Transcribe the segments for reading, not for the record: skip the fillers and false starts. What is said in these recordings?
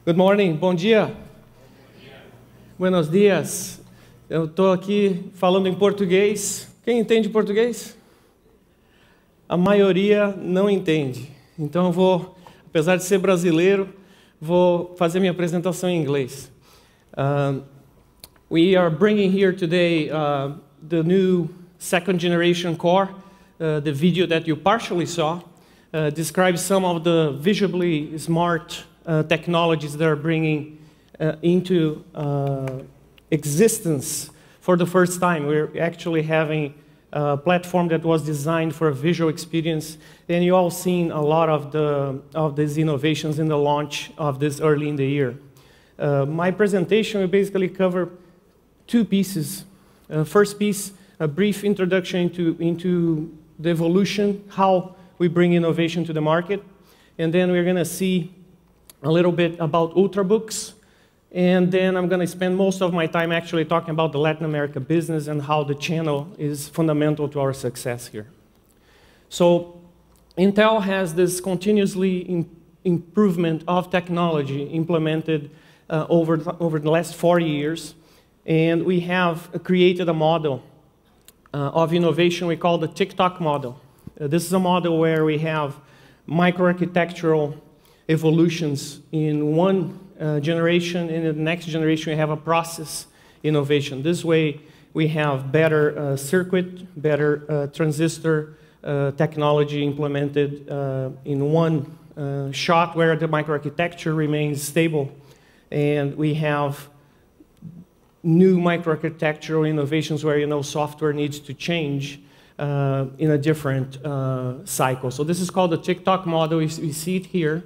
Good morning, bom dia. Buenos dias. Eu estou aqui falando em português. Quem entende português? A maioria não entende. Então eu vou, apesar de ser brasileiro, vou fazer minha apresentação em inglês. We are bringing here today the new second generation core. The video that you partially saw describes some of the visibly smart technologies that are bringing into existence for the first time. We're actually having a platform that was designed for a visual experience, and you all seen a lot of these innovations in the launch of this early in the year. My presentation will basically cover two pieces. First piece, a brief introduction into the evolution, how we bring innovation to the market, and then we're going to see a little bit about Ultrabooks, and then I'm going to spend most of my time actually talking about the Latin America business and how the channel is fundamental to our success here. So Intel has this continuously improvement of technology implemented over the last 40 years, and we have created a model of innovation we call the TikTok model. This is a model where we have microarchitectural evolutions in one generation, and in the next generation we have a process innovation. This way we have better circuit, better transistor technology implemented in one shot where the microarchitecture remains stable, and we have new microarchitectural innovations where software needs to change in a different cycle. So this is called the TikTok model. We see it here.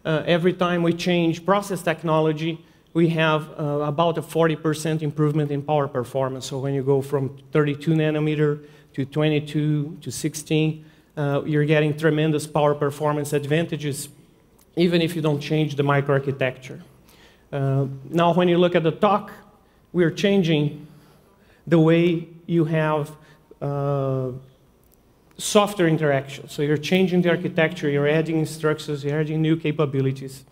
Every time we change process technology, we have about a 40% improvement in power performance. So when you go from 32 nanometer to 22 to 16, you're getting tremendous power performance advantages, even if you don't change the microarchitecture. Now, when you look at the talk, we're changing the way you have software interaction. So you're changing the architecture, you're adding instructions, you're adding new capabilities.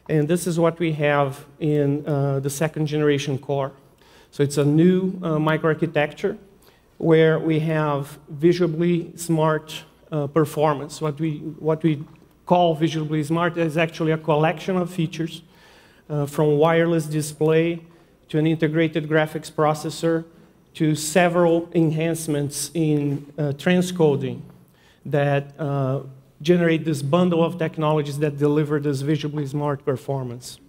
And this is what we have in the second generation core. So it's a new microarchitecture where we have visibly smart performance. What we call visibly smart is actually a collection of features from wireless display to an integrated graphics processor, to several enhancements in transcoding that generate this bundle of technologies that deliver this visibly smart performance.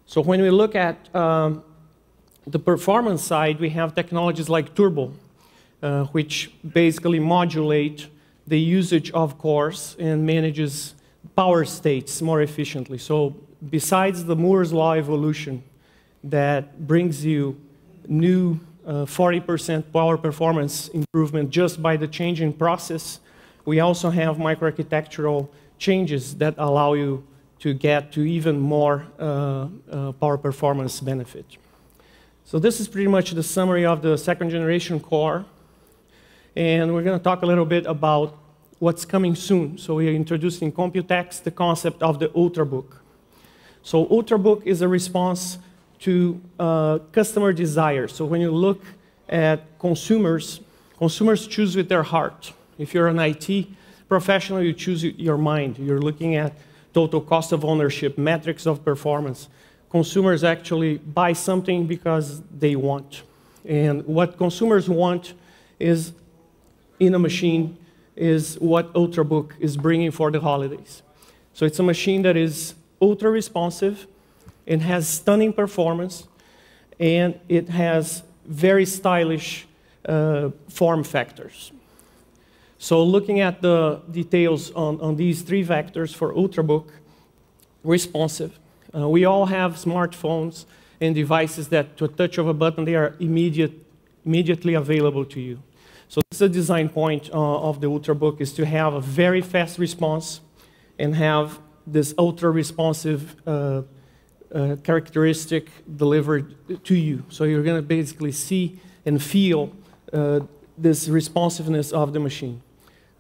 So when we look at the performance side, we have technologies like Turbo, which basically modulate the usage of cores and manages power states more efficiently. So besides the Moore's Law evolution that brings you new 40% power performance improvement just by the change in process, we also have microarchitectural changes that allow you to get to even more power performance benefit. So this is pretty much the summary of the second generation core. And we're going to talk a little bit about what's coming soon. So we are introducing Computex, the concept of the Ultrabook. So Ultrabook is a response to customer desire. So when you look at consumers choose with their heart. If you're an IT professional, you choose your mind. You're looking at total cost of ownership, metrics of performance. Consumers actually buy something because they want. And what consumers want is in a machine is what Ultrabook is bringing for the holidays. So it's a machine that is ultra responsive. It has stunning performance, and it has very stylish form factors. So looking at the details on these three vectors for Ultrabook, responsive. We all have smartphones and devices that, to a touch of a button, they are immediately available to you. So this is a design point of the Ultrabook, is to have a very fast response and have this ultra-responsive characteristic delivered to you. So you're going to basically see and feel this responsiveness of the machine.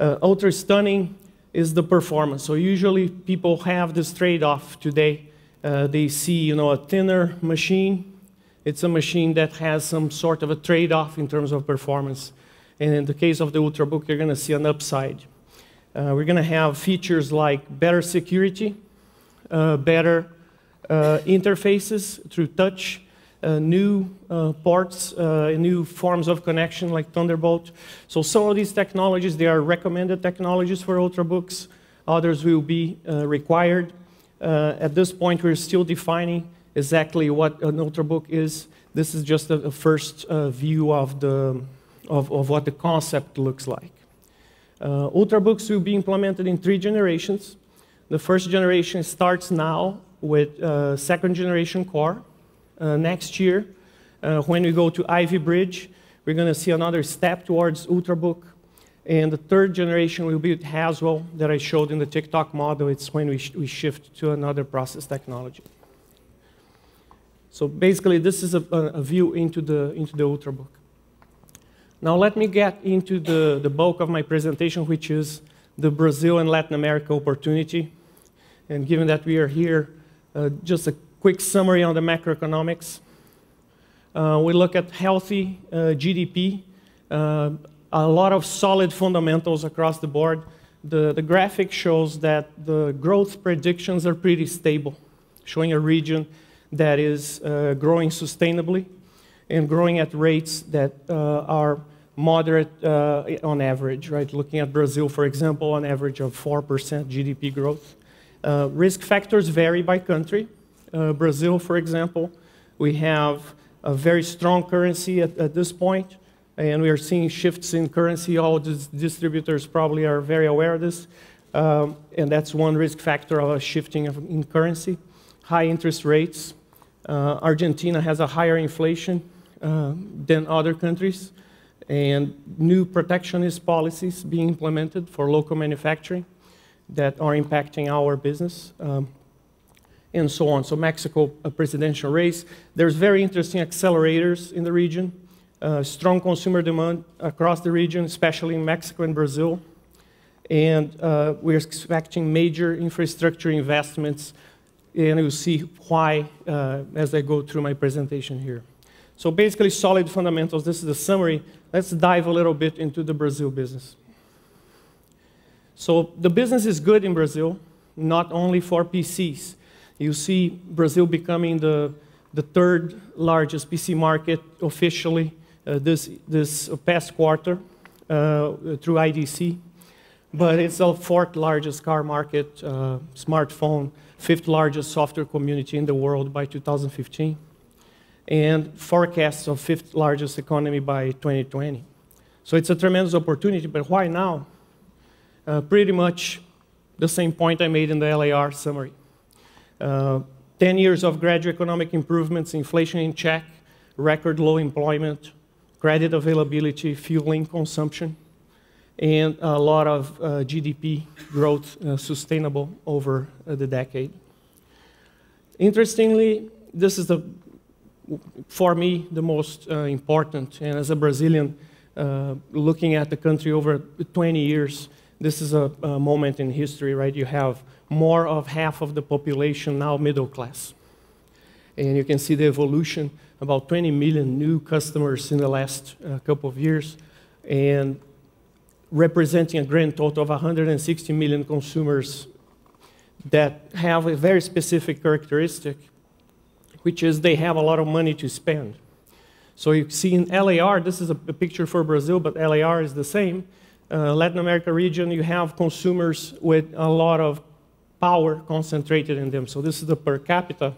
Ultra stunning is the performance. So usually people have this trade-off today They see, a thinner machine. It's a machine that has some sort of a trade-off in terms of performance. And in the case of the Ultrabook, you're going to see an upside. We're going to have features like better security, better interfaces through touch, new ports, new forms of connection like Thunderbolt. So some of these technologies, they are recommended technologies for Ultrabooks. Others will be required. At this point, we're still defining exactly what an Ultrabook is. This is just a first view of what the concept looks like. Ultrabooks will be implemented in 3 generations. The first generation starts now with second generation core. Next year, when we go to Ivy Bridge, we're going to see another step towards Ultrabook. And the third generation will be with Haswell that I showed in the TikTok model. It's when we shift to another process technology. So basically, this is a view into the Ultrabook. Now let me get into the bulk of my presentation, which is the Brazil and Latin America opportunity. And given that we are here, just a quick summary on the macroeconomics. We look at healthy GDP, a lot of solid fundamentals across the board. The graphic shows that the growth predictions are pretty stable, showing a region that is growing sustainably and growing at rates that are moderate on average, right? Looking at Brazil, for example, on average of 4% GDP growth. Risk factors vary by country. Brazil, for example, we have a very strong currency at this point, and we are seeing shifts in currency. All the distributors probably are very aware of this, and that's one risk factor of a shifting in currency. High interest rates. Argentina has a higher inflation than other countries, and new protectionist policies being implemented for local manufacturing that are impacting our business, and so on. So Mexico, a presidential race. There's very interesting accelerators in the region, strong consumer demand across the region, especially in Mexico and Brazil. And we're expecting major infrastructure investments, and you'll see why as I go through my presentation here. So basically, solid fundamentals. This is the summary. Let's dive a little bit into the Brazil business. So the business is good in Brazil, not only for PCs. You see Brazil becoming the third largest PC market officially this past quarter through IDC. But it's the 4th largest car market, smartphone, 5th largest software community in the world by 2015, and forecasts of 5th largest economy by 2020. So it's a tremendous opportunity, but why now? Pretty much the same point I made in the LAR summary. 10 years of gradual economic improvements, inflation in check, record low employment, credit availability, fueling consumption, and a lot of GDP growth sustainable over the decade. Interestingly, this is, for me, the most important, and as a Brazilian looking at the country over 20 years, this is a moment in history, right? You have more of half of the population now middle class. And you can see the evolution, about 20 million new customers in the last couple of years, and representing a grand total of 160 million consumers that have a very specific characteristic, which is they have a lot of money to spend. So you see in LAR, this is a picture for Brazil, but LAR is the same. Latin America region, you have consumers with a lot of power concentrated in them. So this is the per capita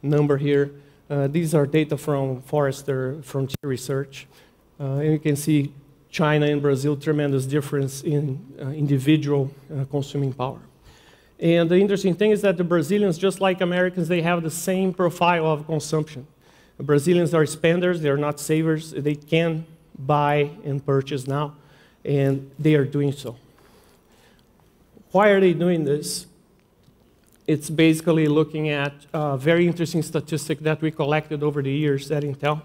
number here. These are data from Forrester Frontier Research. And you can see China and Brazil, tremendous difference in individual consuming power. And the interesting thing is that the Brazilians, just like Americans, they have the same profile of consumption. The Brazilians are spenders, they're not savers. They can buy and purchase now, and they are doing so. Why are they doing this? It's basically looking at a very interesting statistic that we collected over the years at Intel.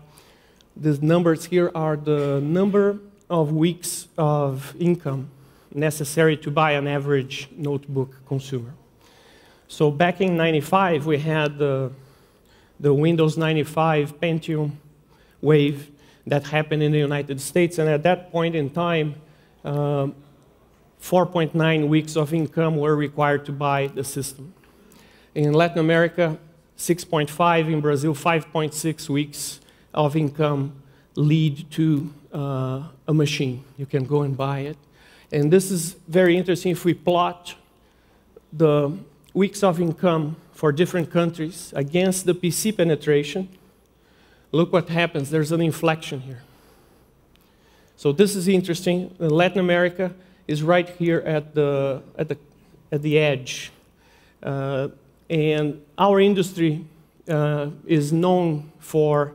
The numbers here are the number of weeks of income necessary to buy an average notebook consumer. So back in 95, we had the Windows 95 Pentium wave that happened in the United States, and at that point in time, 4.9 weeks of income were required to buy the system. In Latin America, 6.5, in Brazil, 5.6 weeks of income lead to a machine. You can go and buy it. And this is very interesting. If we plot the weeks of income for different countries against the PC penetration, look what happens. There's an inflection here. So this is interesting. Latin America is right here at the edge. And our industry is known for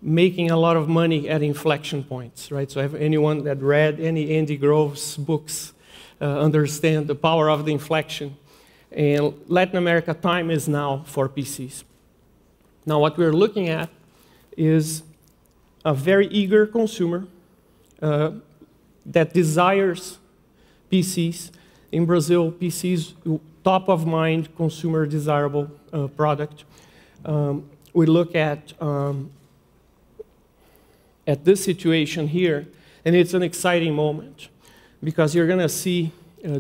making a lot of money at inflection points, right? So anyone that read any Andy Grove's books understand the power of the inflection. And Latin America, time is now for PCs. Now what we're looking at is a very eager consumer that desires PCs. In Brazil, PCs, top of mind, consumer desirable product. We look at this situation here, and it's an exciting moment because you're going to see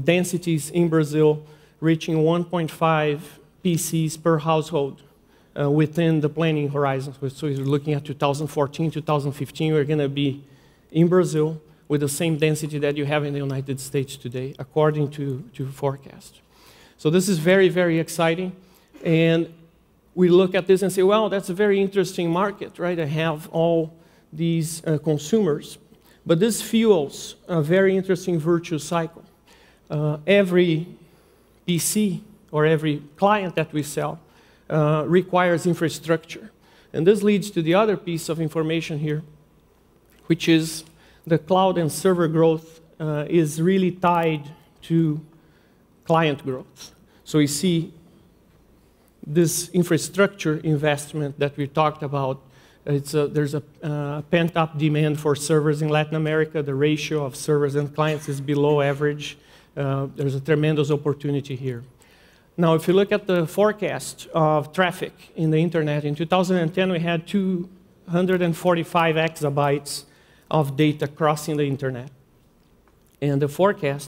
densities in Brazil reaching 1.5 PCs per household within the planning horizon. So you're looking at 2014, 2015, we're going to be in Brazil with the same density that you have in the United States today, according to forecast. So this is very, very exciting. And we look at this and say, well, that's a very interesting market, right? I have all these consumers. But this fuels a very interesting virtuous cycle. Every PC or every client that we sell requires infrastructure. And this leads to the other piece of information here, which is the cloud and server growth is really tied to client growth. So we see this infrastructure investment that we talked about. There's a pent-up demand for servers in Latin America. The ratio of servers and clients is below average. There's a tremendous opportunity here. Now, if you look at the forecast of traffic in the internet, in 2010 we had 245 exabytes of data crossing the internet. And the forecast